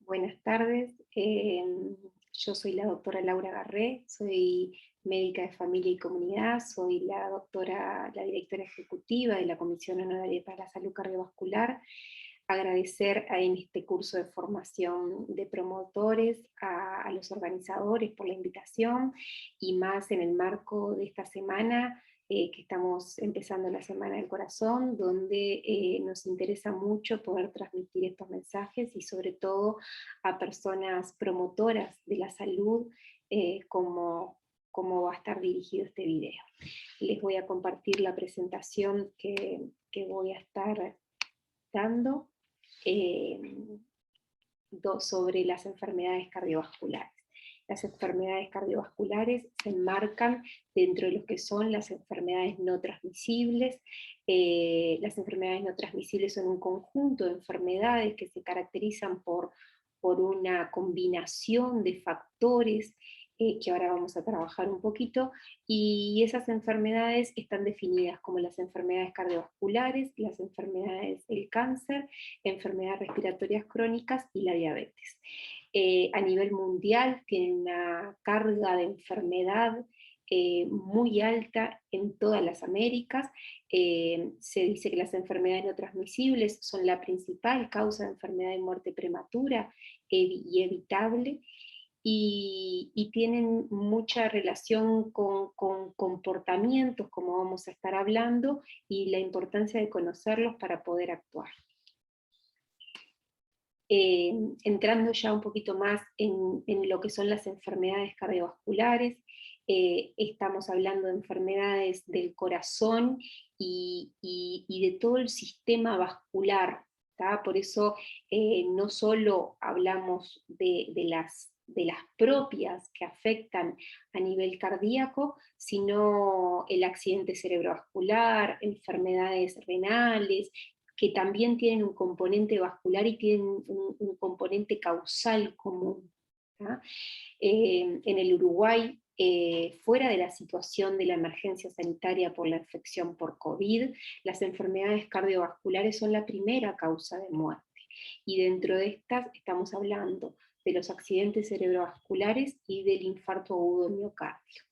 Buenas tardes, yo soy la doctora Laura Garré, soy médica de familia y comunidad, soy la directora ejecutiva de la Comisión Honoraria para la Salud Cardiovascular. Agradecer en este curso de formación de promotores a los organizadores por la invitación, y más en el marco de esta semana, que estamos empezando la Semana del Corazón, donde nos interesa mucho poder transmitir estos mensajes y sobre todo a personas promotoras de la salud, como va a estar dirigido este video. Les voy a compartir la presentación que voy a estar dando eh, sobre las enfermedades cardiovasculares. Las enfermedades cardiovasculares se enmarcan dentro de lo que son las enfermedades no transmisibles. Las enfermedades no transmisibles son un conjunto de enfermedades que se caracterizan por una combinación de factores que ahora vamos a trabajar un poquito, y esas enfermedades están definidas como las enfermedades cardiovasculares, las enfermedades del cáncer, enfermedades respiratorias crónicas y la diabetes. A nivel mundial tienen una carga de enfermedad muy alta en todas las Américas. Se dice que las enfermedades no transmisibles son la principal causa de enfermedad y muerte prematura y evitable, y tienen mucha relación con comportamientos, como vamos a estar hablando, y la importancia de conocerlos para poder actuar. Entrando ya un poquito más en lo que son las enfermedades cardiovasculares, estamos hablando de enfermedades del corazón y de todo el sistema vascular, ¿tá? Por eso no solo hablamos de las propias que afectan a nivel cardíaco, sino el accidente cerebrovascular, enfermedades renales, que también tienen un componente vascular y tienen un componente causal común, ¿tá? En el Uruguay, fuera de la situación de la emergencia sanitaria por la infección por COVID, las enfermedades cardiovasculares son la primera causa de muerte. Y dentro de estas estamos hablando de los accidentes cerebrovasculares y del infarto agudo de miocardio.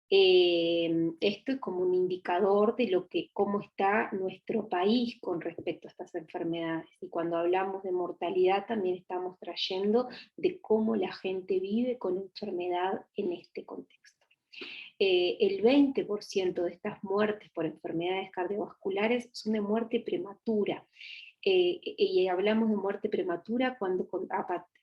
Esto es como un indicador de cómo está nuestro país con respecto a estas enfermedades. Y cuando hablamos de mortalidad también estamos trayendo de cómo la gente vive con enfermedad en este contexto. El 20% de estas muertes por enfermedades cardiovasculares son de muerte prematura. Y hablamos de muerte prematura cuando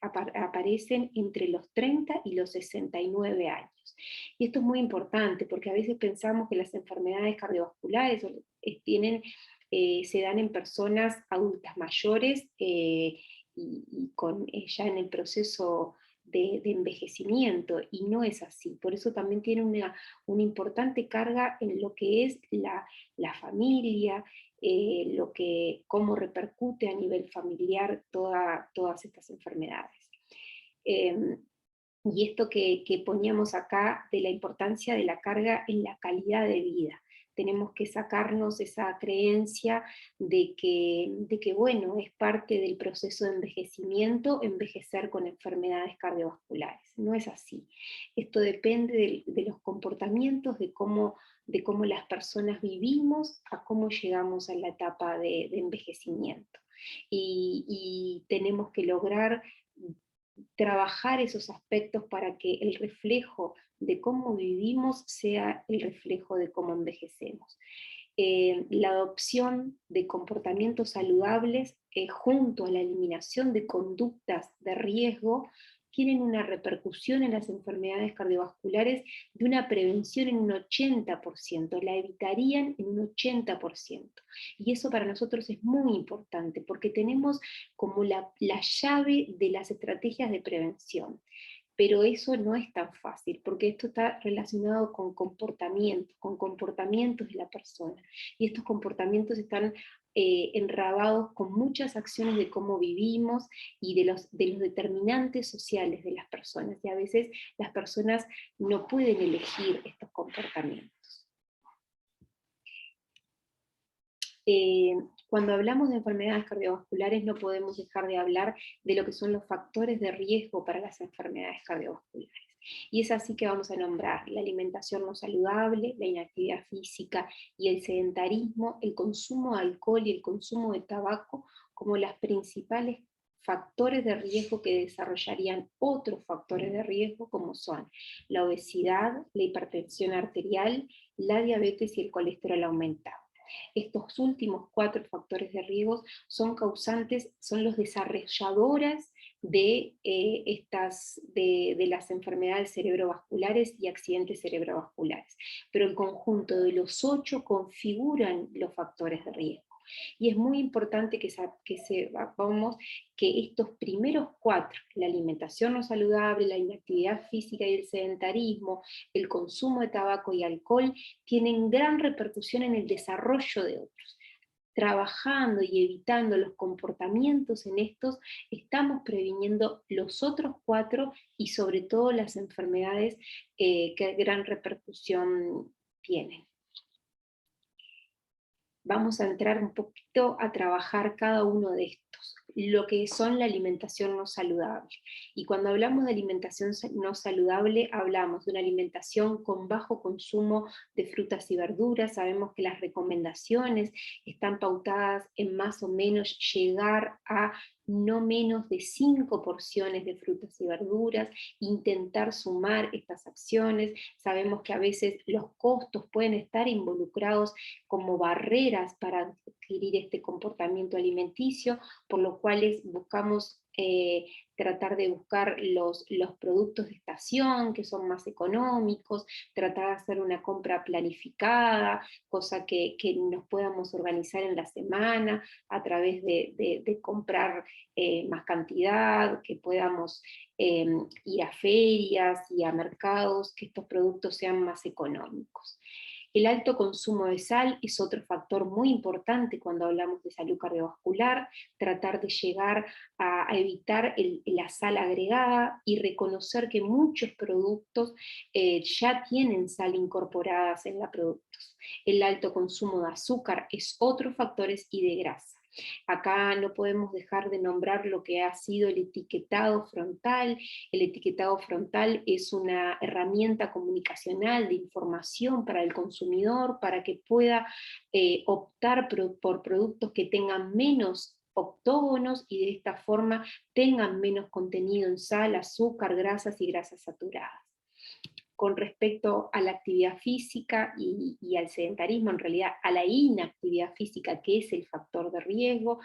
aparecen entre los 30 y los 69 años. Y esto es muy importante porque a veces pensamos que las enfermedades cardiovasculares se dan en personas adultas mayores y ya en el proceso de envejecimiento, y no es así. Por eso también tiene una importante carga en lo que es la familia, cómo repercute a nivel familiar todas estas enfermedades. Y esto que poníamos acá de la importancia de la carga en la calidad de vida. Tenemos que sacarnos esa creencia de que bueno, es parte del proceso de envejecimiento envejecer con enfermedades cardiovasculares. No es así. Esto depende de los comportamientos, de cómo las personas vivimos, a cómo llegamos a la etapa de envejecimiento. Y tenemos que lograr trabajar esos aspectos para que el reflejo de cómo vivimos sea el reflejo de cómo envejecemos. La adopción de comportamientos saludables junto a la eliminación de conductas de riesgo tienen una repercusión en las enfermedades cardiovasculares de una prevención en un 80%, la evitarían en un 80%. Y eso para nosotros es muy importante, porque tenemos como la llave de las estrategias de prevención. Pero eso no es tan fácil, porque esto está relacionado con comportamientos de la persona. Y estos comportamientos están enrabados con muchas acciones de cómo vivimos y de los determinantes sociales de las personas. Y a veces las personas no pueden elegir estos comportamientos. Cuando hablamos de enfermedades cardiovasculares no podemos dejar de hablar de lo que son los factores de riesgo para las enfermedades cardiovasculares. Y es así que vamos a nombrar la alimentación no saludable, la inactividad física y el sedentarismo, el consumo de alcohol y el consumo de tabaco como las principales factores de riesgo que desarrollarían otros factores de riesgo como son la obesidad, la hipertensión arterial, la diabetes y el colesterol aumentado. Estos últimos 4 factores de riesgo son causantes, son los desarrolladores de las enfermedades cerebrovasculares y accidentes cerebrovasculares. Pero el conjunto de los 8 configuran los factores de riesgo. Y es muy importante que sepamos que estos primeros 4, la alimentación no saludable, la inactividad física y el sedentarismo, el consumo de tabaco y alcohol, tienen gran repercusión en el desarrollo de otros. Trabajando y evitando los comportamientos en estos, estamos previniendo los otros 4 y sobre todo las enfermedades que gran repercusión tienen. Vamos a entrar un poquito a trabajar cada uno de estos, lo que son la alimentación no saludable. Y cuando hablamos de alimentación no saludable, hablamos de una alimentación con bajo consumo de frutas y verduras. Sabemos que las recomendaciones están pautadas en más o menos llegar a no menos de 5 porciones de frutas y verduras, intentar sumar estas acciones. Sabemos que a veces los costos pueden estar involucrados como barreras para adquirir este comportamiento alimenticio, por lo cual buscamos tratar de buscar los productos de estación que son más económicos, tratar de hacer una compra planificada, cosa que nos podamos organizar en la semana a través de comprar más cantidad, que podamos ir a ferias y a mercados, que estos productos sean más económicos. El alto consumo de sal es otro factor muy importante cuando hablamos de salud cardiovascular, tratar de llegar a evitar la sal agregada y reconocer que muchos productos ya tienen sal incorporadas en los productos. El alto consumo de azúcar es otro factor y de grasa. Acá no podemos dejar de nombrar lo que ha sido el etiquetado frontal. El etiquetado frontal es una herramienta comunicacional de información para el consumidor, para que pueda optar por productos que tengan menos octógonos y de esta forma tengan menos contenido en sal, azúcar, grasas y grasas saturadas. Con respecto a la actividad física y al sedentarismo, en realidad a la inactividad física, que es el factor de riesgo,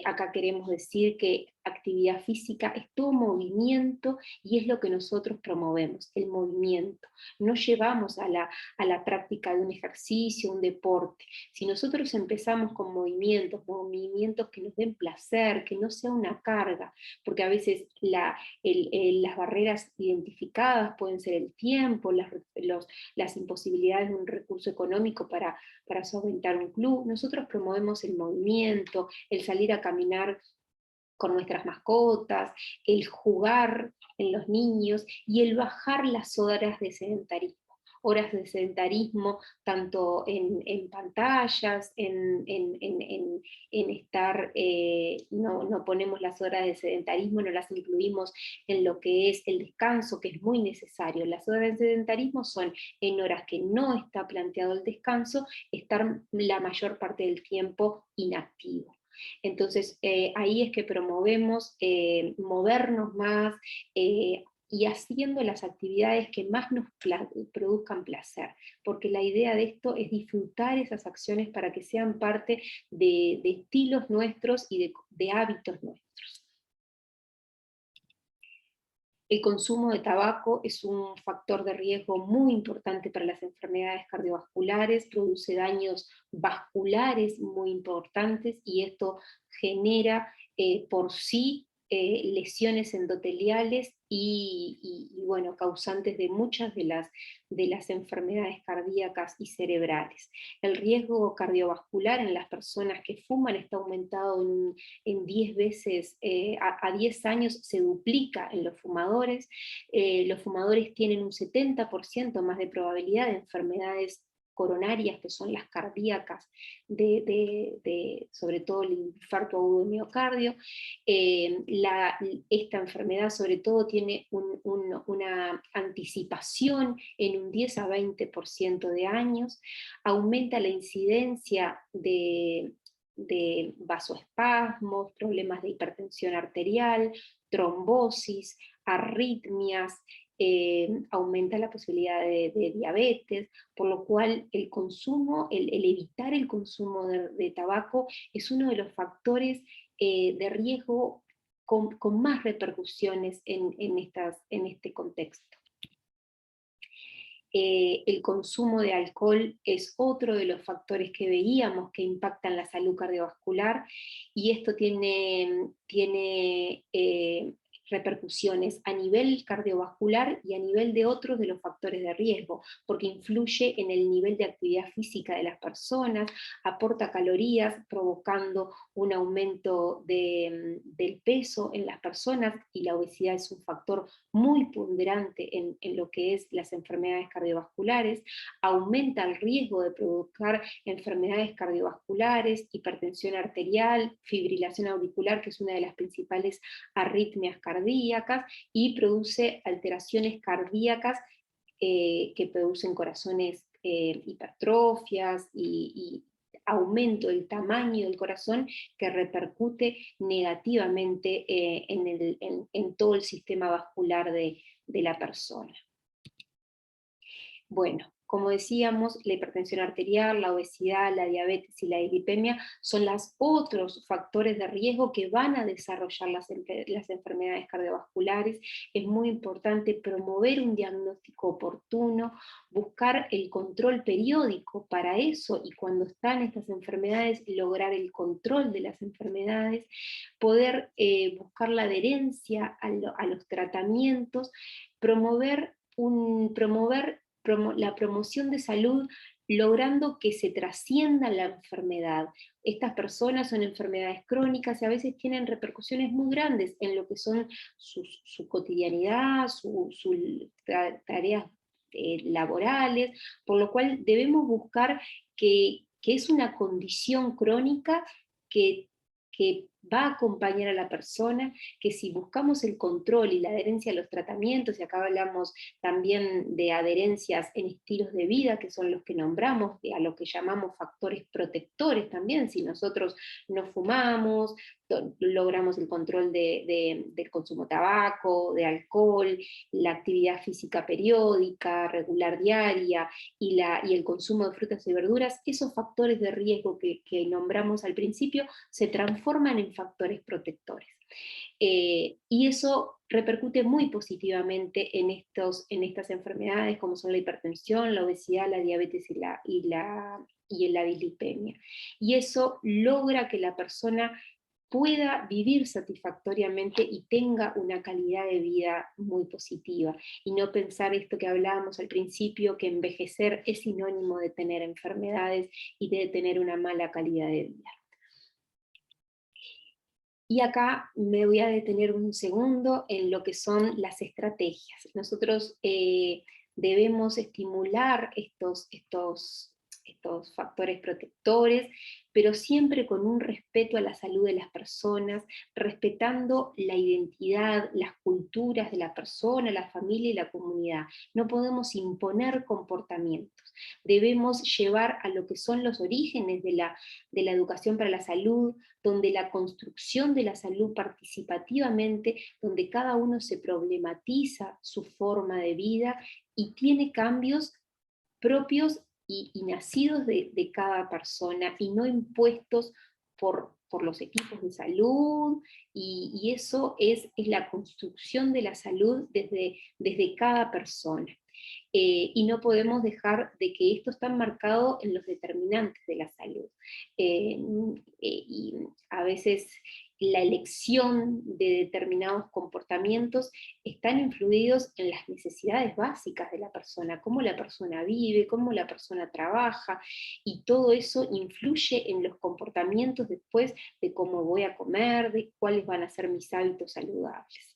acá queremos decir que actividad física es todo movimiento y es lo que nosotros promovemos, el movimiento. No llevamos a la práctica de un ejercicio, un deporte. Si nosotros empezamos con movimientos que nos den placer, que no sea una carga, porque a veces las barreras identificadas pueden ser el tiempo, las imposibilidades de un recurso económico para solventar un club. Nosotros promovemos el movimiento, el salir a caminar con nuestras mascotas, el jugar en los niños y el bajar las horas de sedentarismo. Horas de sedentarismo tanto en pantallas, en estar, no ponemos las horas de sedentarismo, no las incluimos en lo que es el descanso, que es muy necesario. Las horas de sedentarismo son en horas que no está planteado el descanso, estar la mayor parte del tiempo inactivo. Entonces, ahí es que promovemos movernos más y haciendo las actividades que más nos produzcan placer, porque la idea de esto es disfrutar esas acciones para que sean parte de estilos nuestros y de hábitos nuestros. El consumo de tabaco es un factor de riesgo muy importante para las enfermedades cardiovasculares, produce daños vasculares muy importantes y esto genera por sí lesiones endoteliales y bueno, causantes de muchas de las enfermedades cardíacas y cerebrales. El riesgo cardiovascular en las personas que fuman está aumentado en 10 veces, a 10 años se duplica en los fumadores. Los fumadores tienen un 70% más de probabilidad de enfermedades coronarias, que son las cardíacas, sobre todo el infarto agudo de miocardio. Esta enfermedad sobre todo tiene una anticipación en un 10 a 20% de años, aumenta la incidencia de vasoespasmos, problemas de hipertensión arterial, trombosis, arritmias, aumenta la posibilidad de diabetes, por lo cual el consumo, el evitar el consumo de tabaco es uno de los factores de riesgo con más repercusiones en este contexto. El consumo de alcohol es otro de los factores que veíamos que impactan la salud cardiovascular, y esto tiene repercusiones a nivel cardiovascular y a nivel de otros de los factores de riesgo, porque influye en el nivel de actividad física de las personas, aporta calorías, provocando un aumento del peso en las personas, y la obesidad es un factor muy ponderante en lo que es las enfermedades cardiovasculares, aumenta el riesgo de provocar enfermedades cardiovasculares, hipertensión arterial, fibrilación auricular, que es una de las principales arritmias cardíacas, y produce alteraciones cardíacas que producen corazones hipertrofias y aumento del tamaño del corazón, que repercute negativamente en todo el sistema vascular de la persona. Bueno, como decíamos, la hipertensión arterial, la obesidad, la diabetes y la dislipemia son los otros factores de riesgo que van a desarrollar las enfermedades cardiovasculares. Es muy importante promover un diagnóstico oportuno, buscar el control periódico para eso, y cuando están estas enfermedades, lograr el control de las enfermedades, poder buscar la adherencia a los tratamientos, promover la promoción de salud, logrando que se trascienda la enfermedad. Estas personas son enfermedades crónicas y a veces tienen repercusiones muy grandes en lo que son su cotidianidad, sus tareas laborales, por lo cual debemos buscar que es una condición crónica que va a acompañar a la persona, que si buscamos el control y la adherencia a los tratamientos, y acá hablamos también de adherencias en estilos de vida, que son los que nombramos, a lo que llamamos factores protectores también, si nosotros no fumamos, logramos el control del consumo de tabaco, de alcohol, la actividad física periódica, regular diaria, y el consumo de frutas y verduras, esos factores de riesgo que nombramos al principio se transforman en factores protectores. Y eso repercute muy positivamente en estas enfermedades, como son la hipertensión, la obesidad, la diabetes y la dislipemia. Y eso logra que la persona pueda vivir satisfactoriamente y tenga una calidad de vida muy positiva, y no pensar esto que hablábamos al principio, que envejecer es sinónimo de tener enfermedades y de tener una mala calidad de vida. Y acá me voy a detener un segundo en lo que son las estrategias. Nosotros debemos estimular estos factores protectores, pero siempre con un respeto a la salud de las personas, respetando la identidad, las culturas de la persona, la familia y la comunidad. No podemos imponer comportamientos. Debemos llevar a lo que son los orígenes de la educación para la salud, donde la construcción de la salud participativamente, donde cada uno se problematiza su forma de vida y tiene cambios propios y nacidos de cada persona, y no impuestos por los equipos de salud, y eso es la construcción de la salud desde cada persona. Y no podemos dejar de que esto está marcado en los determinantes de la salud. Y a veces la elección de determinados comportamientos están influidos en las necesidades básicas de la persona, cómo la persona vive, cómo la persona trabaja, y todo eso influye en los comportamientos después de cómo voy a comer, de cuáles van a ser mis hábitos saludables.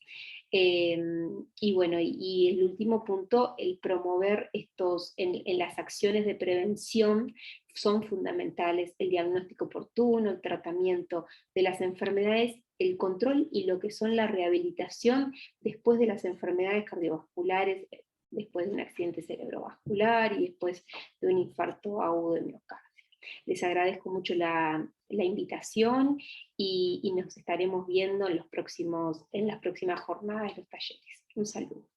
Y bueno, y el último punto, el promover estos, en las acciones de prevención, son fundamentales el diagnóstico oportuno, el tratamiento de las enfermedades, el control y lo que son la rehabilitación después de las enfermedades cardiovasculares, después de un accidente cerebrovascular y después de un infarto agudo de miocardio. Les agradezco mucho la invitación y nos estaremos viendo en las próximas jornadas de los talleres. Un saludo.